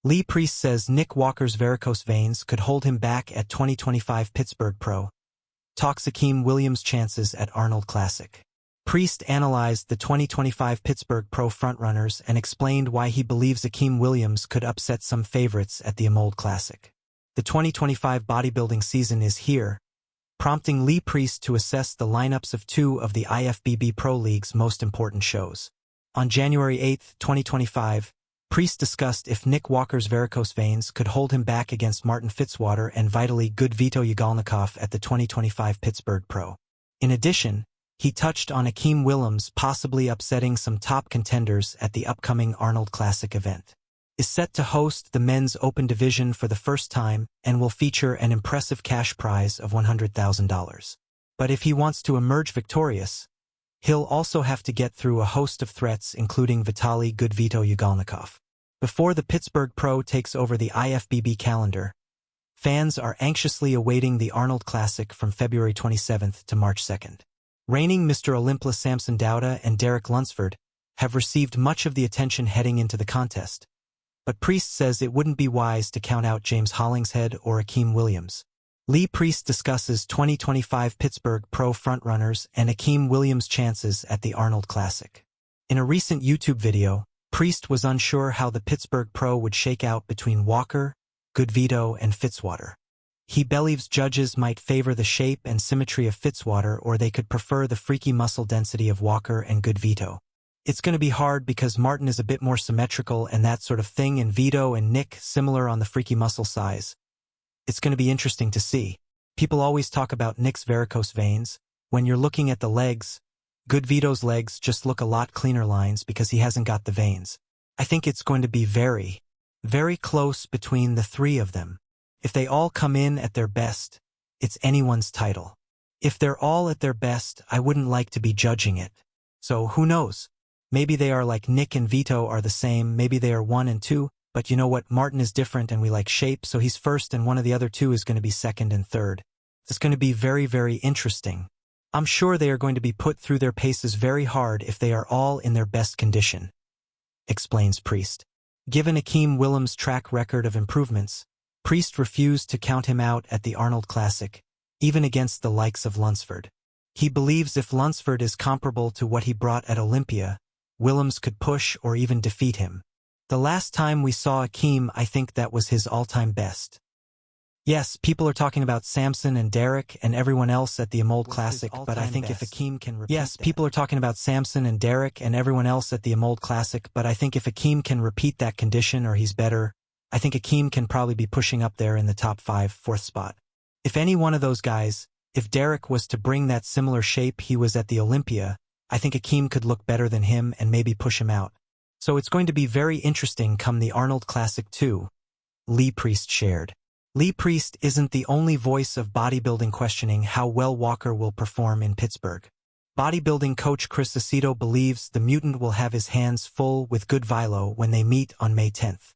Lee Priest says Nick Walker's varicose veins could hold him back at 2025 Pittsburgh Pro. Talks Akim Williams' chances at Arnold Classic. Priest analyzed the 2025 Pittsburgh Pro frontrunners and explained why he believes Akim Williams could upset some favorites at the Arnold Classic. The 2025 bodybuilding season is here, prompting Lee Priest to assess the lineups of two of the IFBB Pro League's most important shows. On January 8, 2025, Priest discussed if Nick Walker's varicose veins could hold him back against Martin Fitzwater and vitally good Vito Yagalnikov at the 2025 Pittsburgh Pro. In addition, he touched on Akim Williams possibly upsetting some top contenders at the upcoming Arnold Classic event. Is set to host the men's open division for the first time and will feature an impressive cash prize of $100,000. But if he wants to emerge victorious, he'll also have to get through a host of threats including Vitaly "Good Vito" Yagalnikov. Before the Pittsburgh Pro takes over the IFBB calendar, fans are anxiously awaiting the Arnold Classic from February 27th to March 2nd. Reigning Mr. Olympia Samson Dauda and Derek Lunsford have received much of the attention heading into the contest, but Priest says it wouldn't be wise to count out James Hollingshead or Akim Williams. Lee Priest discusses 2025 Pittsburgh Pro frontrunners and Akim Williams' chances at the Arnold Classic. In a recent YouTube video, Priest was unsure how the Pittsburgh Pro would shake out between Walker, Good Vito, and Fitzwater. He believes judges might favor the shape and symmetry of Fitzwater, or they could prefer the freaky muscle density of Walker and Good Vito. It's going to be hard because Martin is a bit more symmetrical and that sort of thing, and Vito and Nick similar on the freaky muscle size. It's going to be interesting to see. People always talk about Nick's varicose veins. When you're looking at the legs, Good Vito's legs just look a lot cleaner lines because he hasn't got the veins. I think it's going to be very, very close between the three of them. If they all come in at their best, it's anyone's title. If they're all at their best, I wouldn't like to be judging it. So who knows? Maybe they are like Nick and Vito are the same, maybe they are 1 and 2, but you know what, Martin is different and we like shape, so he's first and one of the other two is going to be second and third. It's going to be very, very interesting. I'm sure they are going to be put through their paces very hard if they are all in their best condition, explains Priest. Given Akim Williams' track record of improvements, Priest refused to count him out at the Arnold Classic, even against the likes of Lunsford. He believes if Lunsford is comparable to what he brought at Olympia, Williams could push or even defeat him. The last time we saw Akim, I think that was his all-time best. Yes, people are talking about Samson and Derek and everyone else at the Arnold Classic, but I think if Akim can repeat that. People are talking about Samson and Derek and everyone else at the Arnold Classic, but I think if Akim can repeat that condition or he's better, I think Akim can probably be pushing up there in the top 5, 4th spot. If any one of those guys, if Derek was to bring that similar shape he was at the Olympia, I think Akim could look better than him and maybe push him out. So it's going to be very interesting come the Arnold Classic too, Lee Priest shared. Lee Priest isn't the only voice of bodybuilding questioning how well Walker will perform in Pittsburgh. Bodybuilding coach Chris Aceto believes the mutant will have his hands full with Good Vilo when they meet on May 10th.